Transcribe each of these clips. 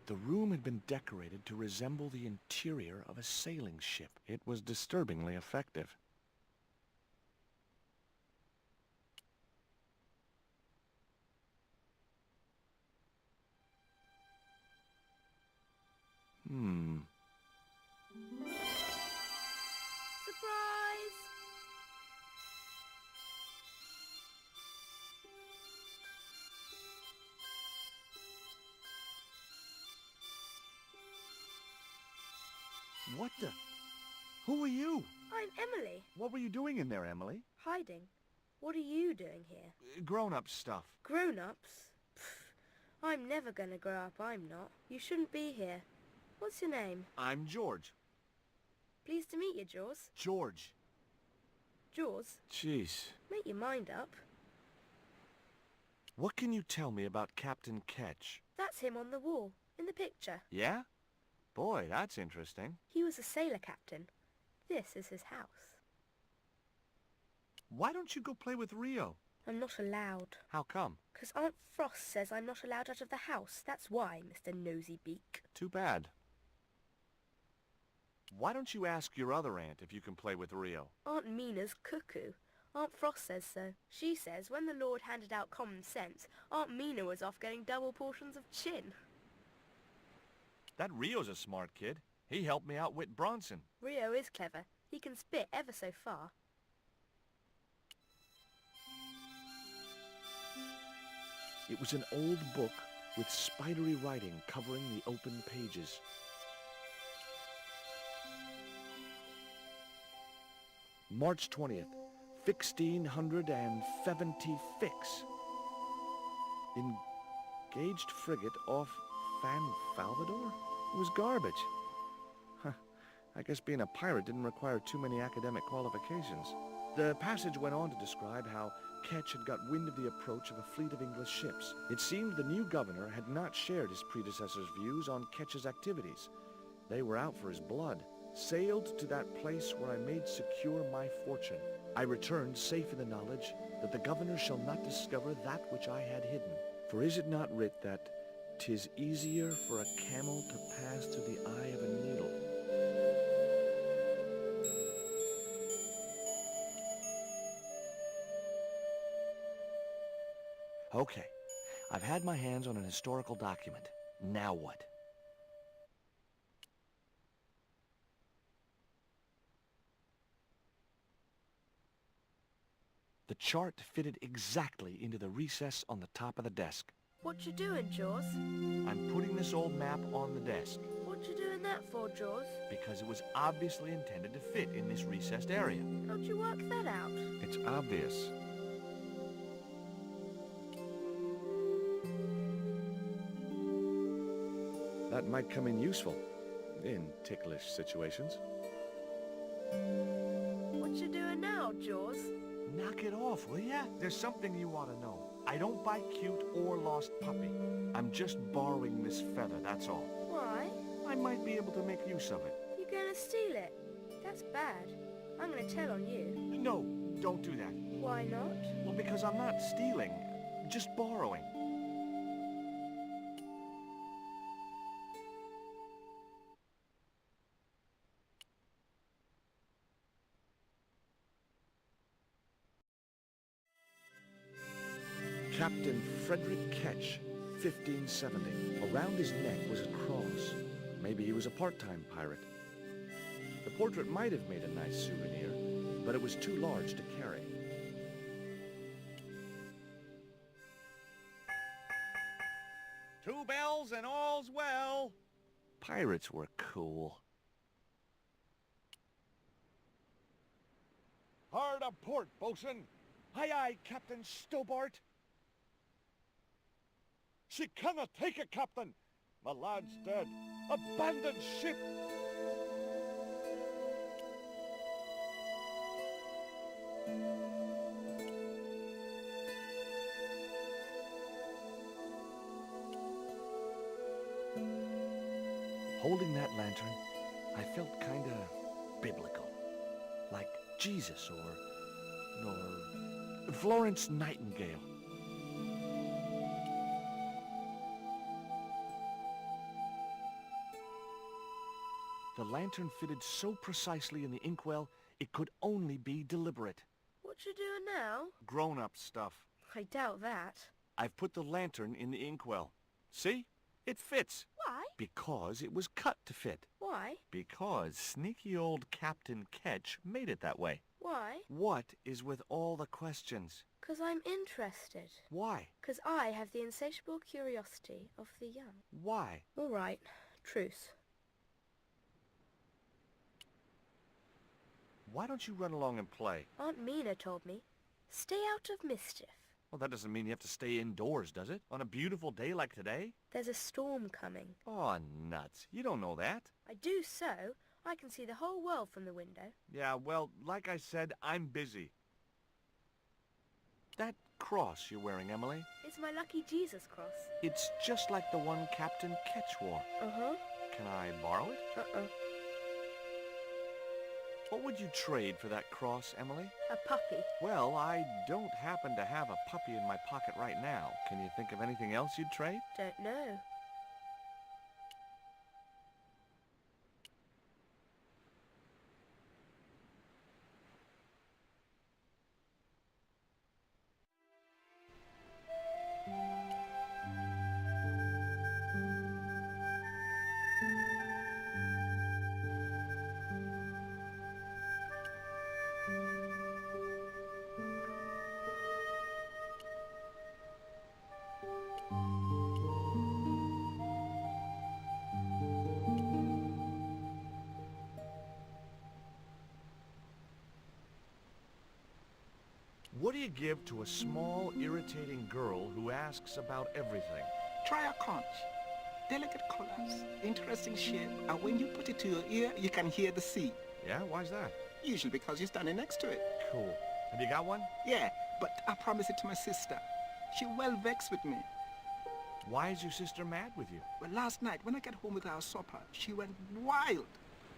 The room had been decorated to resemble the interior of a sailing ship. It was disturbingly effective. Surprise! What the? Who are you? I'm Emily. What were you doing in there, Emily? Hiding. What are you doing here? Grown-up stuff. Grown-ups? Pfft, I'm never gonna grow up, I'm not. You shouldn't be here. What's your name? I'm George. Pleased to meet you, Jaws. George. Jaws? Jeez. Make your mind up. What can you tell me about Captain Ketch? That's him on the wall, in the picture. Yeah? Boy, that's interesting. He was a sailor captain. This is his house. Why don't you go play with Rio? I'm not allowed. How come? 'Cause Aunt Frost says I'm not allowed out of the house. That's why, Mr. Nosy Beak. Too bad. Why don't you ask your other aunt if you can play with Rio? Aunt Mina's cuckoo. Aunt Frost says so. She says when the Lord handed out common sense, Aunt Mina was off getting double portions of chin. That Rio's a smart kid. He helped me outwit Bronson. Rio is clever. He can spit ever so far. It was an old book with spidery writing covering the open pages. March 20th, 1676. Engaged frigate off San Salvador? It was garbage. Huh. I guess being a pirate didn't require too many academic qualifications. The passage went on to describe how Ketch had got wind of the approach of a fleet of English ships. It seemed the new governor had not shared his predecessor's views on Ketch's activities. They were out for his blood. Sailed to that place where I made secure my fortune. I returned safe in the knowledge that the governor shall not discover that which I had hidden. For is it not writ that 'tis easier for a camel to pass through the eye of a needle? Okay, I've had my hands on an historical document. Now what? The chart fitted exactly into the recess on the top of the desk. What you doing, Jaws? I'm putting this old map on the desk What you doing that for, Jaws? because it was obviously intended to fit in this recessed area. How'd you work that out? It's obvious. That might come in useful in ticklish situations. What you doing now, Jaws? Knock it off, will ya? There's something you ought to know. I don't buy cute or lost puppy. I'm just borrowing this feather, that's all. Why? I might be able to make use of it. You gonna steal it? That's bad. I'm gonna tell on you. No, don't do that. Why not? Well, because I'm not stealing, just borrowing. Captain Frederick Ketch, 1570. Around his neck was a cross. Maybe he was a part-time pirate. The portrait might have made a nice souvenir, but it was too large to carry. Two bells and all's well. Pirates were cool. Hard a port, bosun. Aye, aye, Captain Stobart. She cannot take it, Captain. My lad's dead. Abandoned ship. Holding that lantern, I felt kinda biblical. Like Jesus or Florence Nightingale. lantern fitted so precisely in the inkwell, it could only be deliberate. What you doing now? Grown-up stuff. I doubt that. I've put the lantern in the inkwell. See? It fits. Why? Because it was cut to fit. Why? Because sneaky old Captain Ketch made it that way. Why? What is with all the questions? 'Cause I'm interested. Why? 'Cause I have the insatiable curiosity of the young. Why? All right. Truce. Why don't you run along and play? Aunt Mina told me. Stay out of mischief. Well, that doesn't mean you have to stay indoors, does it? On a beautiful day like today? There's a storm coming. Oh, nuts. You don't know that. I do so. I can see the whole world from the window. Yeah, well, like I said, I'm busy. That cross you're wearing, Emily, It's my lucky Jesus cross. it's just like the one Captain Ketch wore. Uh-huh. Can I borrow it? Uh-uh. What would you trade for that cross, Emily? A puppy. Well, I don't happen to have a puppy in my pocket right now. Can you think of anything else you'd trade? Don't know. What do you give to a small, irritating girl who asks about everything? Try a conch. Delicate colors, interesting shape, and when you put it to your ear, you can hear the sea. Yeah, why's that? Usually because you're standing next to it. Cool. Have you got one? Yeah, but I promised it to my sister. She well vexed with me. Why is your sister mad with you? Well, last night, when I got home with our supper, she went wild.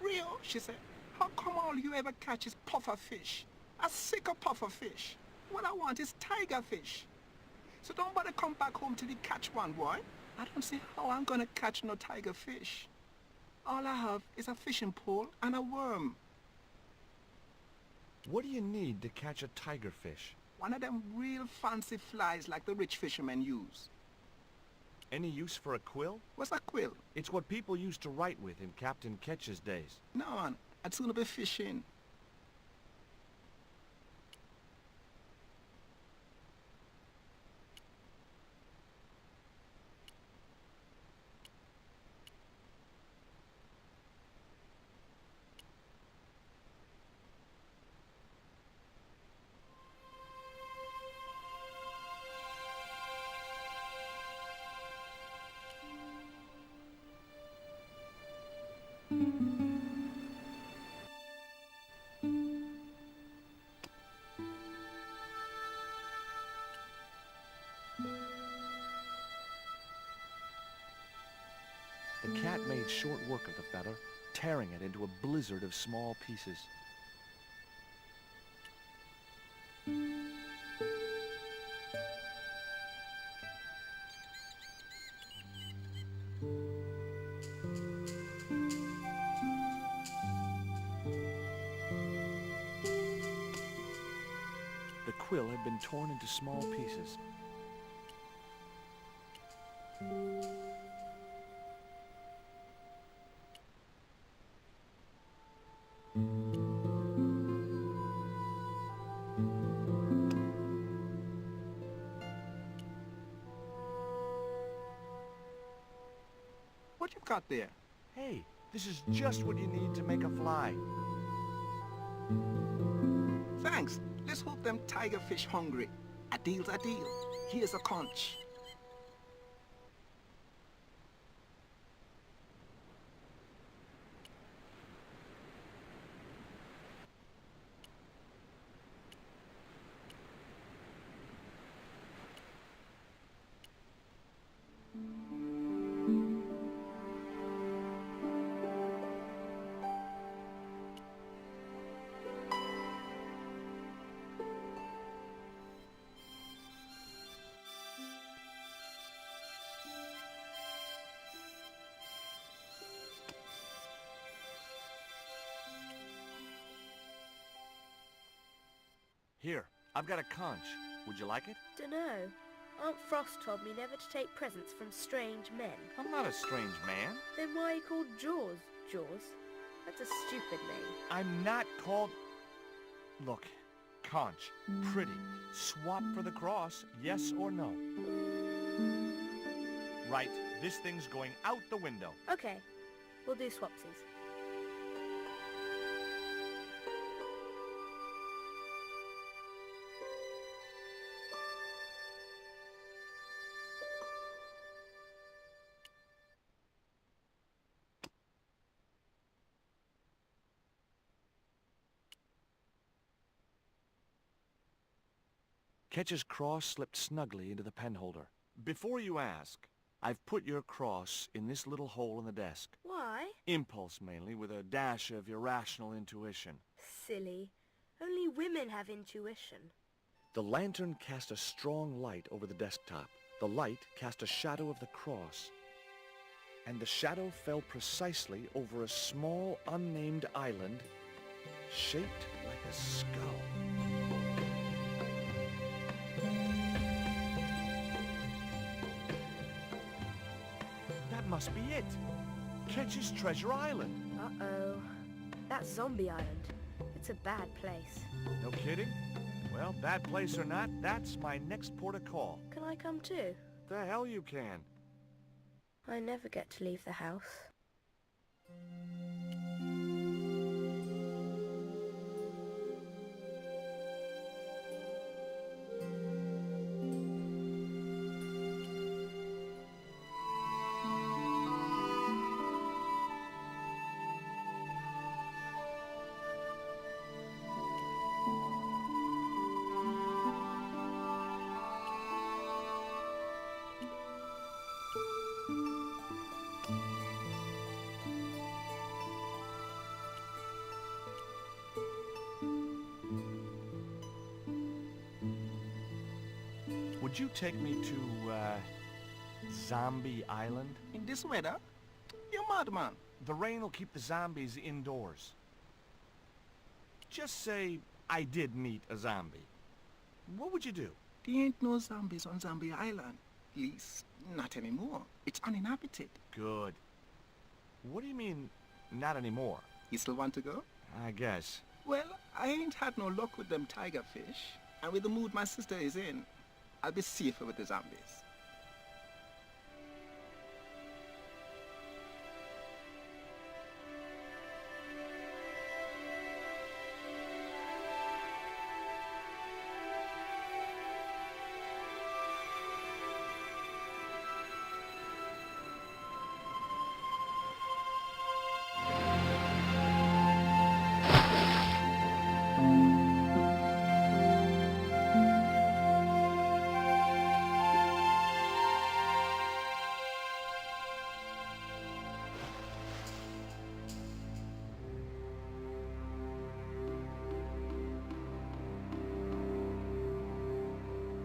Rio, she said, how come all you ever catch is puffer fish? A sicker puffer fish. What I want is tiger fish. So don't bother come back home till you catch one, boy. I don't see how I'm gonna catch no tiger fish. All I have is a fishing pole and a worm. What do you need to catch a tiger fish? One of them real fancy flies like the rich fishermen use. Any use for a quill? What's a quill? It's what people used to write with in Captain Ketch's days. No, man, I'd sooner be fishing. The cat made short work of the feather, tearing it into a blizzard of small pieces. The quill had been torn into small pieces. What you got there? Hey, this is just what you need to make a fly. Thanks. Let's hope them tiger fish hungry. A deal's a deal. Here's a conch. Here, I've got a conch. Would you like it? Dunno. Aunt Frost told me never to take presents from strange men. I'm not a strange man. Then why are you called Jaws? Jaws? That's a stupid name. I'm not called... Look, conch, pretty. Swap for the cross, yes or no? Right, this thing's going out the window. Okay, we'll do swapsies. Ketch's cross slipped snugly into the penholder. Before you ask, I've put your cross in this little hole in the desk. Why? Impulse mainly, with a dash of irrational intuition. Silly. Only women have intuition. The lantern cast a strong light over the desktop. The light cast a shadow of the cross. And the shadow fell precisely over a small, unnamed island shaped like a skull. That must be it. Ketch's Treasure Island. Uh-oh. That's Zombie Island. It's a bad place. No kidding? Well, bad place or not, that's my next port of call. Can I come too? The hell you can. I never get to leave the house. Would you take me to, Zombie Island? In this weather? You're mad, man. The rain will keep the zombies indoors. Just say I did meet a zombie. What would you do? There ain't no zombies on Zombie Island. At least, not anymore. It's uninhabited. Good. What do you mean, not anymore? You still want to go? I guess. Well, I ain't had no luck with them tiger fish. And with the mood my sister is in, I'll be safer with the zombies.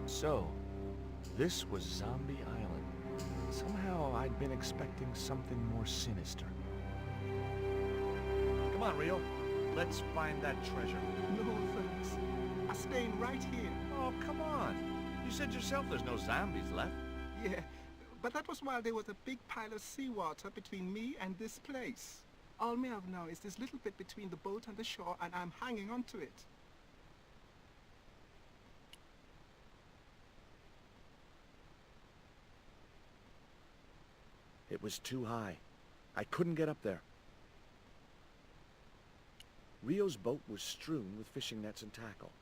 So, this was Zombie Island. Somehow I'd been expecting something more sinister. Come on, Rio. Let's find that treasure. No thanks. I'm staying right here. Oh, come on. You said yourself there's no zombies left. Yeah, but that was while there was a big pile of seawater between me and this place. All me have now is this little bit between the boat and the shore, and I'm hanging on to it. It was too high. I couldn't get up there. Rio's boat was strewn with fishing nets and tackle.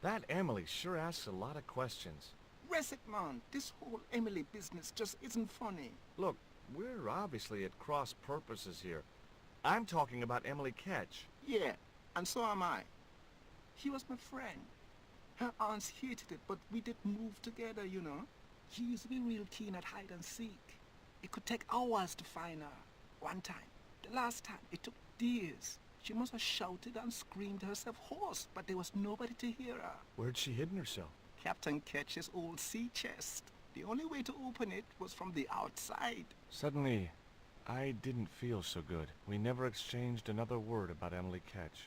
That Emily sure asks a lot of questions. Rest it, man. This whole Emily business just isn't funny. Look, we're obviously at cross purposes here. I'm talking about Emily Ketch. Yeah, and so am I. She was my friend. Her aunts hated it, but we did move together, you know. She used to be real keen at hide and seek. It could take hours to find her. One time, the last time, it took days. She must have shouted and screamed herself hoarse, but there was nobody to hear her. Where'd she hidden herself? Captain Ketch's old sea chest. The only way to open it was from the outside. Suddenly, I didn't feel so good. We never exchanged another word about Emily Ketch.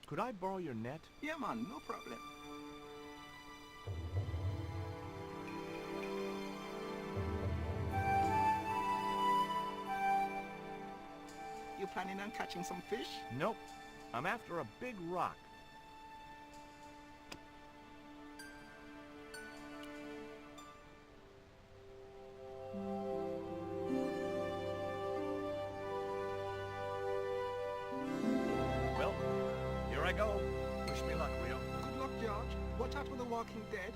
Could I borrow your net? Yeah, man, no problem. You planning on catching some fish? Nope. I'm after a big rock. Well, here I go. Wish me luck, Rio. Good luck, George. Watch out for the Walking Dead.